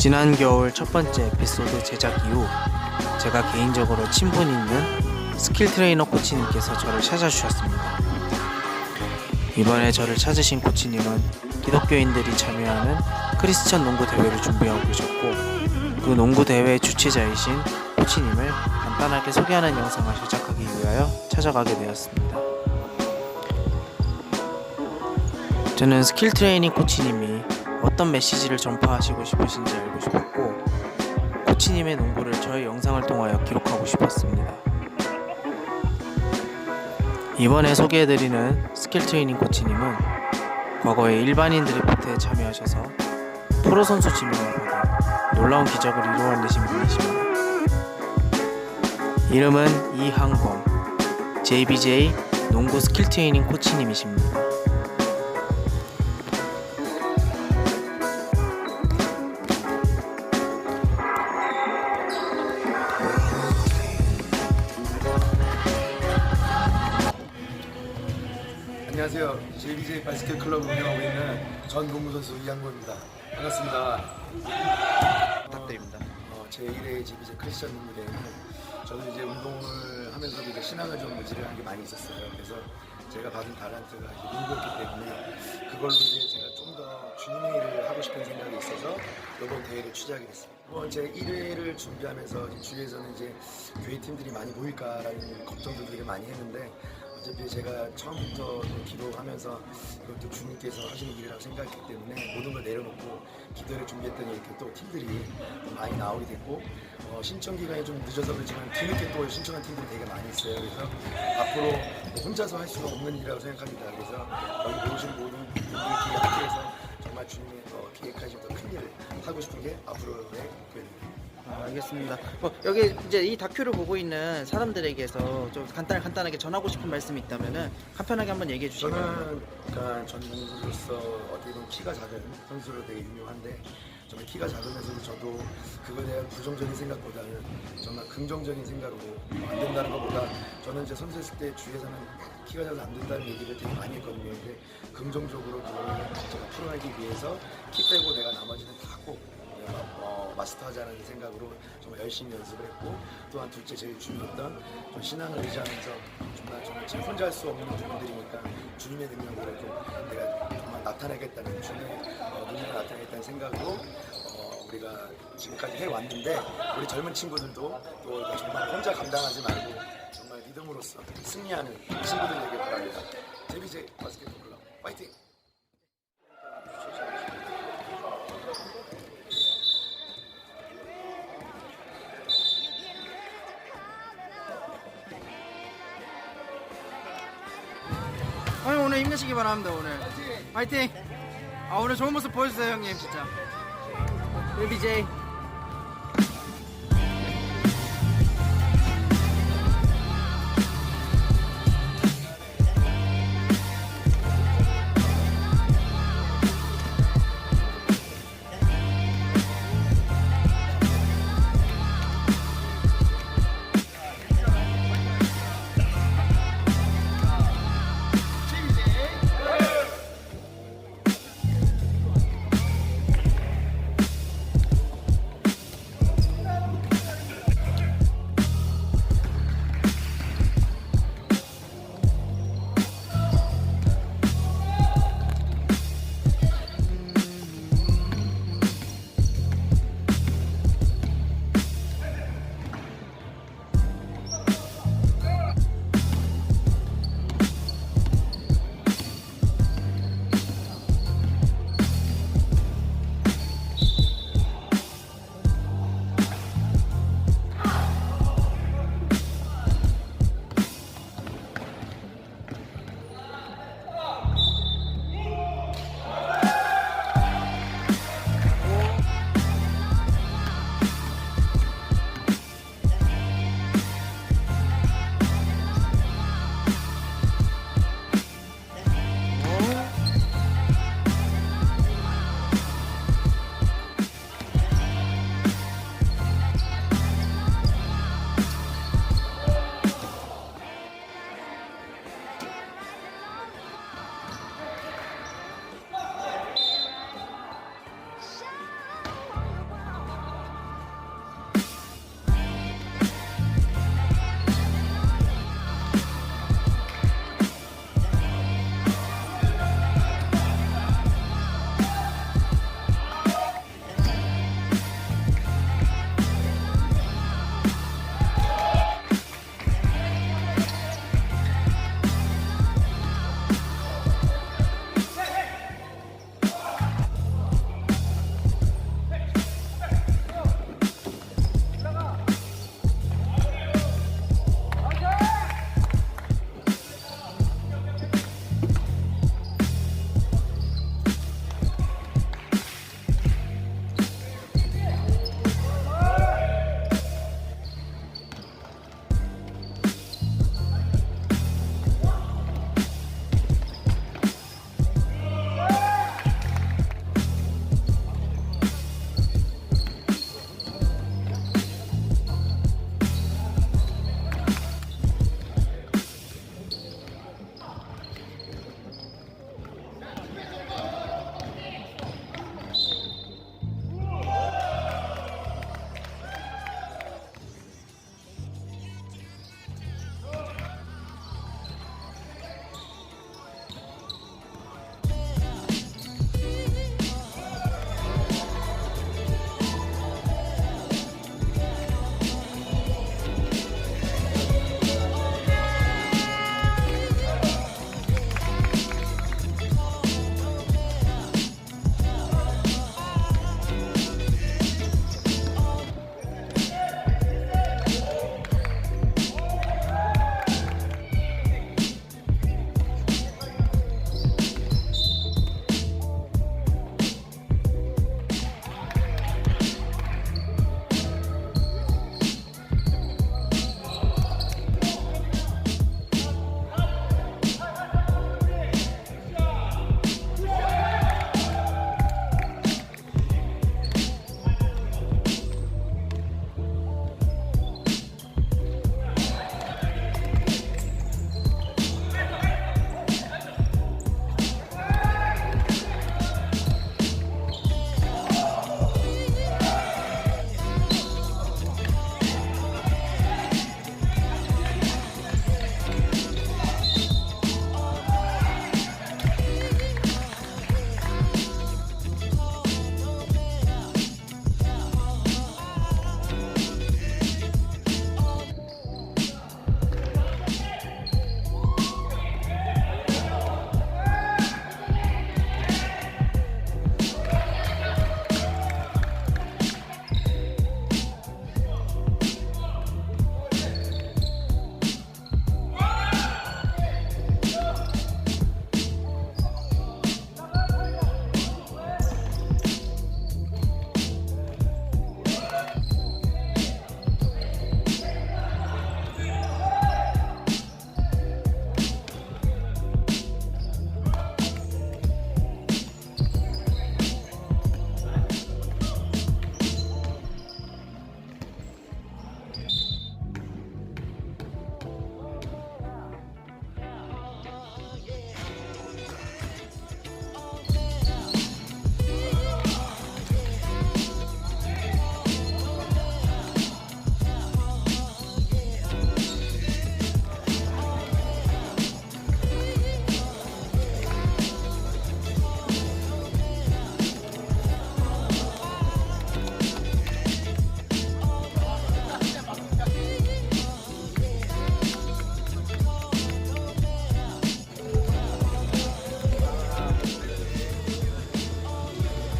지난 겨울 첫 번째 에피소드 제작 이후 제가 개인적으로 친분 있는 스킬 트레이너 코치님께서 저를 찾아주셨습니다. 이번에 저를 찾으신 코치님은 기독교인들이 참여하는 크리스천 농구 대회를 준비하고 계셨고, 그 농구 대회 주최자이신 코치님을 간단하게 소개하는 영상을 제작하기 위하여 찾아가게 되었습니다. 저는 스킬 트레이닝 코치님이 어떤 메시지를 전파하시고 싶으신지 알고 싶었고, 코치님의 농구를 저의 영상을 통하여 기록하고 싶었습니다. 이번에 소개해드리는 스킬 트레이닝 코치님은 과거에 일반인 드래프트에 참여하셔서 프로 선수 지명을 받아 놀라운 기적을 이루어내신 분이십니다. 이름은 이항범, JBJ 농구 스킬 트레이닝 코치님이십니다. 안녕하세요. JBJ 바스켓 클럽을 운영하고 있는 전 농구 선수 이항범입니다. 반갑습니다. 부탁드립니다. 제 1회 JBJ 크리스천 농구 대회는 저도 이제 운동을 하면서도 이제 신앙을 좀 의지를 한 게 많이 있었어요. 그래서 제가 받은 달란트가 이제 농구였기 때문에 그걸로 이제 제가 좀 더 주님의 일을 하고 싶은 생각이 있어서 이번 대회를 취재하게 됐습니다. 제 1회를 준비하면서 주위에서는 이제 교회 팀들이 많이 모일까라는 걱정도 되게 많이 했는데, 어차피 제가 처음부터 기도하면서 이것도 주님께서 하시는 일이라고 생각했기 때문에 모든 걸 내려놓고 기도를 준비했더니 이렇게 또 팀들이 많이 나오게 됐고, 신청 기간이 좀 늦어서 그렇지만 뒤늦게 또 신청한 팀들이 되게 많이 있어요. 그래서 앞으로 혼자서 할 수가 없는 일이라고 생각합니다. 그래서 여기 모신 모든 분들끼리 함께해서 정말 주님의 계획하신 더 큰 일을 하고 싶은 게 앞으로의 목표입니다. 알겠습니다. 여기 이제 이 다큐를 보고 있는 사람들에게서 좀 간단하게 전하고 싶은 말씀이 있다면은 간편하게 한번 얘기해 주시면. 저는 그러니까 전 농구로서 어떻게 보면 키가 작은 선수로 되게 유명한데, 정말 키가 작으면서도 저도 그거에 대한 부정적인 생각보다는 정말 긍정적인 생각으로 안 된다는 것보다, 저는 이제 선수했을 때 주위에서는 키가 작아서 안 된다는 얘기를 되게 많이 했거든요. 근데 긍정적으로 그걸 제가 풀어내기 위해서 키 빼고 내가 나머지는 다 꼭 마스터하자는 생각으로 정말 열심히 연습을 했고, 또한 둘째 제일 중요했던 신앙을 의지하면서 정말 제 혼자 할 수 없는 부분들이니까 주님의 능력으로 좀 내가 정말 나타내겠다는, 주님의 능력을 나타내겠다는 생각으로 우리가 지금까지 해왔는데, 우리 젊은 친구들도 또 정말 혼자 감당하지 말고 정말 믿음으로써 승리하는 친구들 되길 바랍니다. JBJ 바스켓볼 클럽 파이팅! 오늘 힘내시기 바랍니다. 오늘 화이팅! 오늘 좋은 모습 보여주세요, 형님. 진짜 JBJ.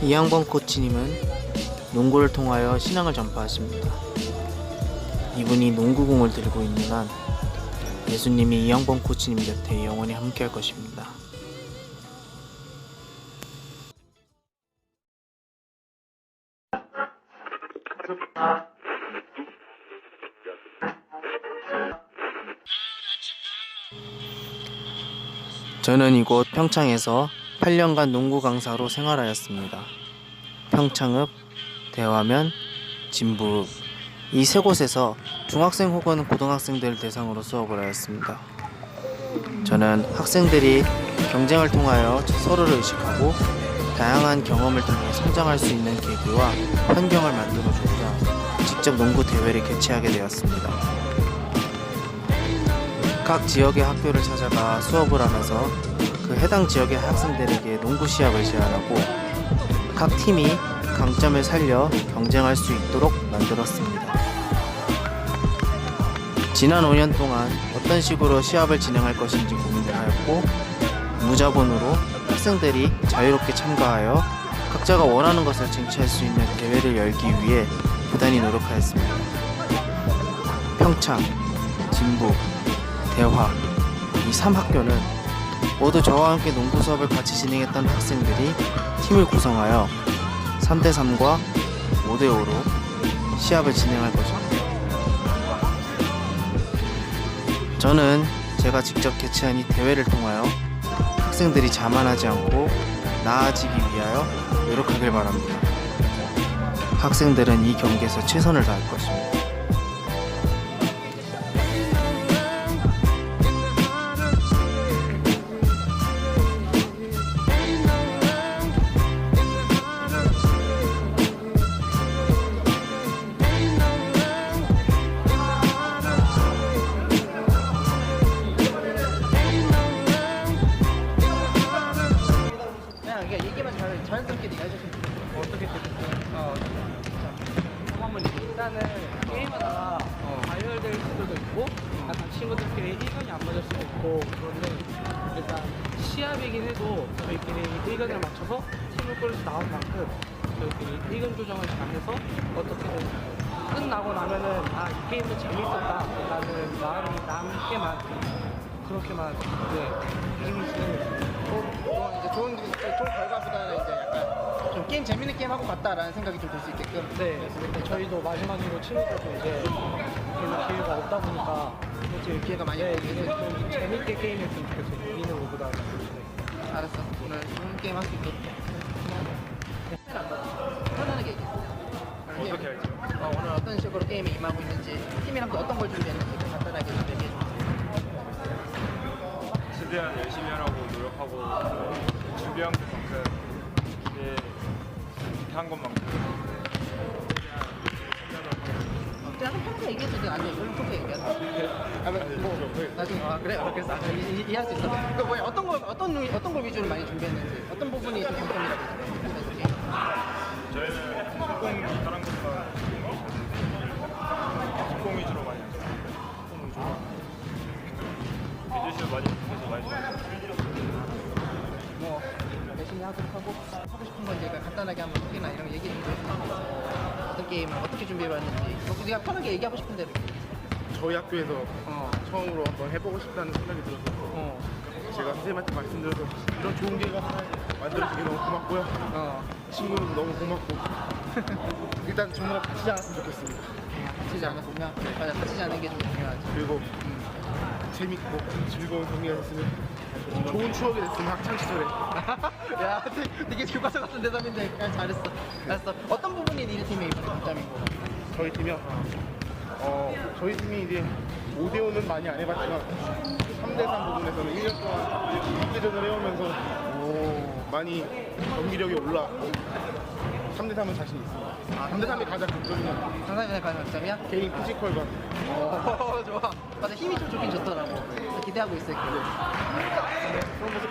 이양범 코치님은 농구를 통하여 신앙을 전파하십니다. 이분이 농구공을 들고 있는 한 예수님이 이양범 코치님 곁에 영원히 함께할 것입니다. 저는 이곳 평창에서 8년간 농구 강사로 생활하였습니다. 평창읍, 대화면, 진부읍 이 세 곳에서 중학생 혹은 고등학생들을 대상으로 수업을 하였습니다. 저는 학생들이 경쟁을 통하여 서로를 의식하고 다양한 경험을 통해 성장할 수 있는 계기와 환경을 만들어주고자 직접 농구 대회를 개최하게 되었습니다. 각 지역의 학교를 찾아가 수업을 하면서 그 해당 지역의 학생들에게 농구 시합을 제안하고 각 팀이 강점을 살려 경쟁할 수 있도록 만들었습니다. 지난 5년 동안 어떤 식으로 시합을 진행할 것인지 고민을 하였고 무자본으로 학생들이 자유롭게 참가하여 각자가 원하는 것을 쟁취할 수 있는 대회를 열기 위해 부단히 노력하였습니다. 평창, 진부, 대화 이 3학교는 모두 저와 함께 농구 수업을 같이 진행했던 학생들이 팀을 구성하여 3대3과 5대5로 시합을 진행할 것입니다. 저는 제가 직접 개최한 이 대회를 통하여 학생들이 자만하지 않고 나아지기 위하여 노력하길 바랍니다. 학생들은 이 경기에서 최선을 다할 것입니다. 자연스럽게 얘기해주시면 어떻게 일단은 게임하다가 발열될 수도 있고 약간 친구들끼리 의견이 안 맞을 수도 있고 그런데 일단 시합이긴 해도 저희끼리 의견을 맞춰서 팀을 꾸려서 나온 만큼 저희끼리 의견 조정을 잘해서 어떻게든 끝나고 나면은 이 게임도 재밌었다 라는 마음이 남게만 그렇게만 이미지는 이제 좋은 결과보다는 이제 약간 좀 게임 재밌는 게임 하고 갔다라는 생각이 좀 들 수 있게끔. 네. 근데 저희도 마지막으로 친구들도 이제 계속 기회가 없다 보니까 지금 기회가 많이 없는데 좀 재밌게 게임했으면 좋겠어요. 이기는 것보다. 알았어. 오늘 좋은 게임 할 수 있도록. 편안하게 얘기해. 어떻게 할지. 오늘 어떤 식으로 게임에 임하고 있는지, 팀이랑 또 어떤 걸 준비했는지 간단하게 좀 얘기해 주세요. 최대한 열심히 하라고 노력하고 준비한 것만큼 한 것만큼 최대한 편하게 얘기해도 돼. 아니 별로 그렇게 얘기하자. 나중에 그래. 그래서 이해할 수 있어. 그 뭐야 어떤 걸 위주로 많이 준비했는지 어떤 부분이 좀 장점이라고 생각해? 저희는 속공 다른 것보다 속공 위주로 많이 하죠. 속공 위주로 미드슛 많이 해서 많이 뭐 열심히 하도록 하고 싶은 건 제가 간단하게 한번 소개나 이런 거 얘기 좀 해주세요. 어떤 게임을 어떻게 준비해봤는지 네가 편하게 얘기하고 싶은 대로 저희 학교에서 처음으로 한번 해보고 싶다는 생각이 들어서 제가 선생님한테 말씀드려서 이런 좋은 기회가 만들어지기 너무 고맙고요. 친구들도 너무 고맙고 일단 정말 다치지 않았으면 좋겠습니다. 다치지 않았으면 맞아 다치지 않는 게 좀 중요하지. 그리고 재밌고 즐거운 경기가 됐으면 좋은 추억이 됐으면 학창시절에. 야 되게 교과서 같은 대답인데 그냥 잘했어. 알았어. 어떤 부분이 니네 팀의 이번에 강점인 거 같아? 저희 팀이요? 저희 팀이 이제 5대5는 많이 안 해봤지만 3대3 부분에서는 1년 동안 국제전을 해오면서 많이 경기력이 올라왔고 3대3은 자신 있습니다. 3대3이 가장 강점이냐? 상상이 가장 강점이야? 개인 피지컬과 좋아. 맞아 힘이 좀 좋긴 좋더라고. 기대하고 있을게. 그런 모습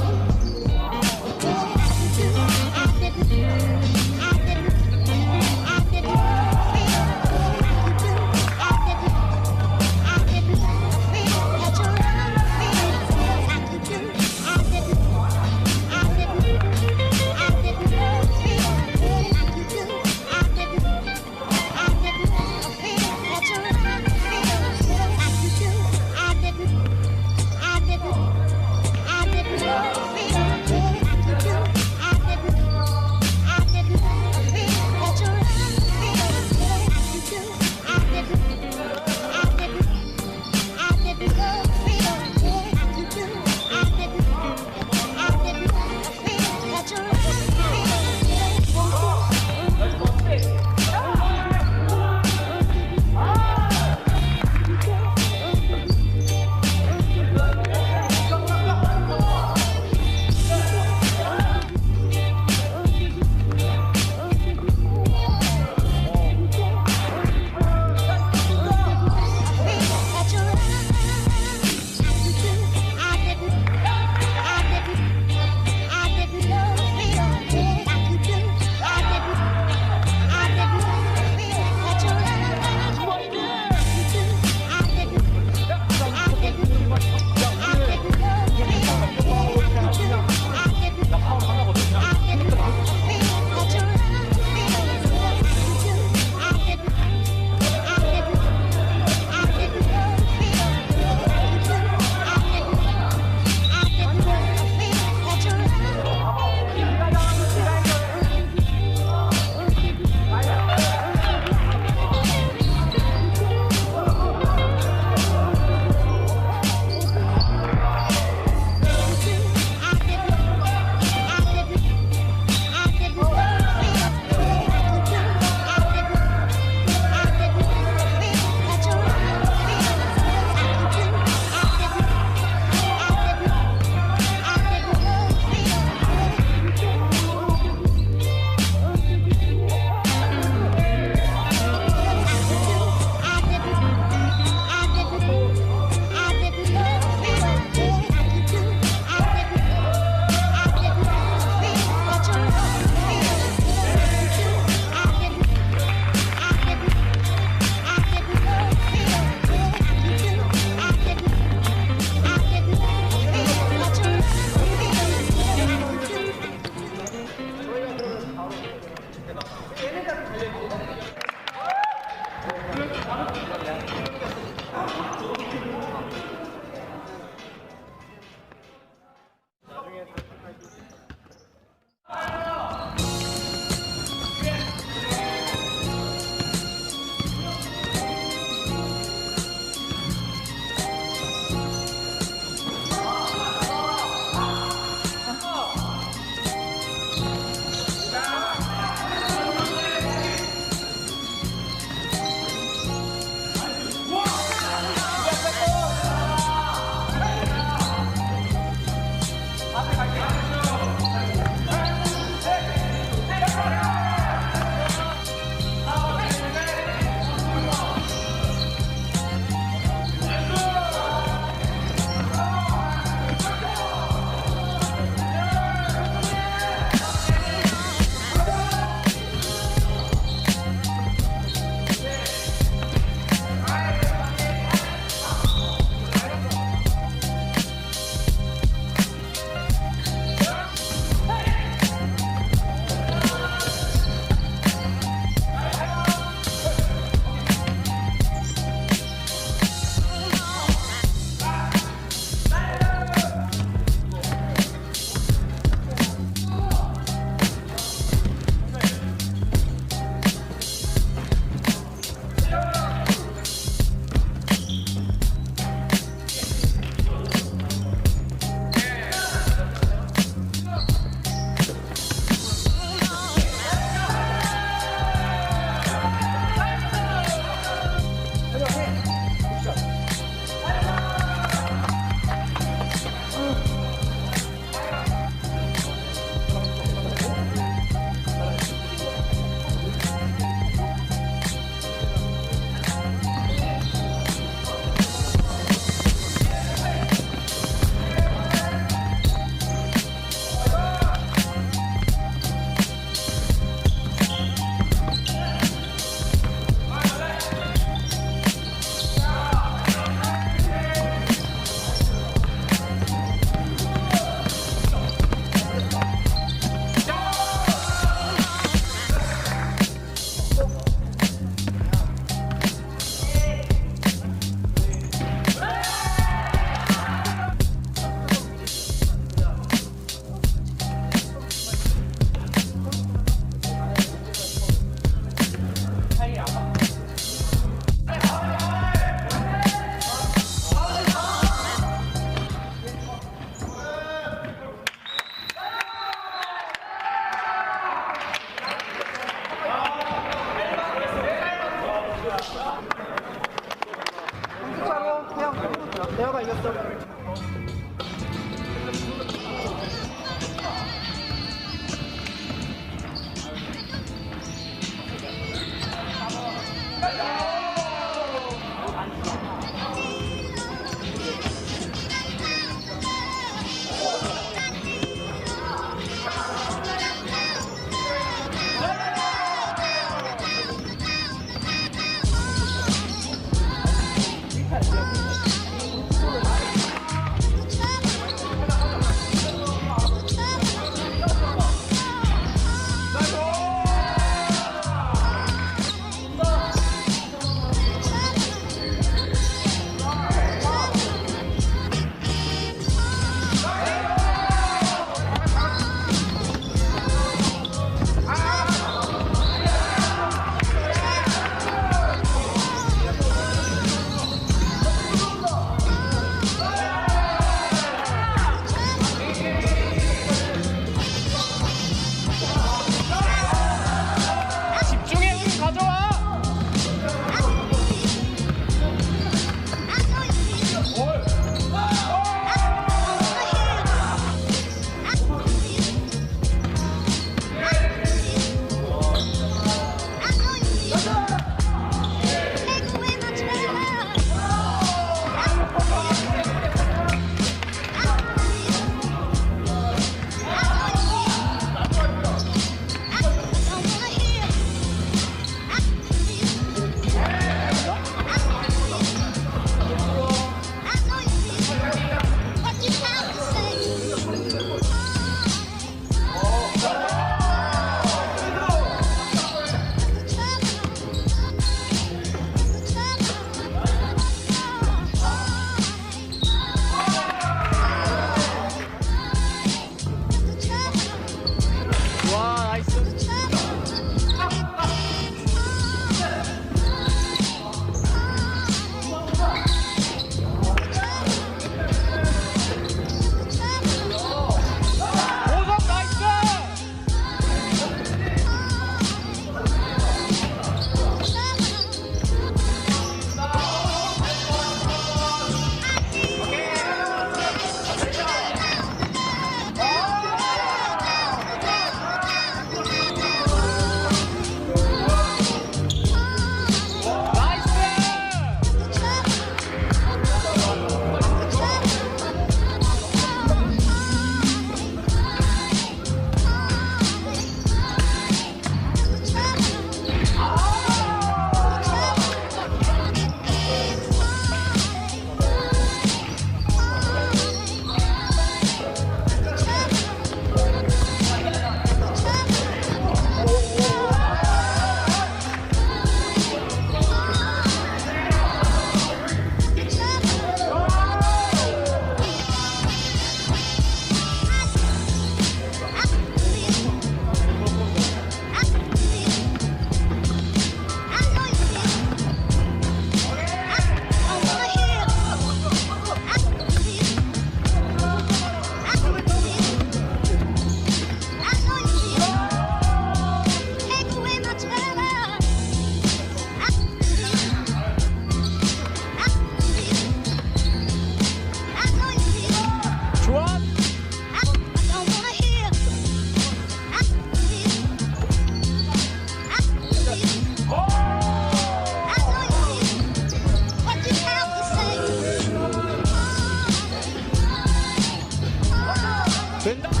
된다.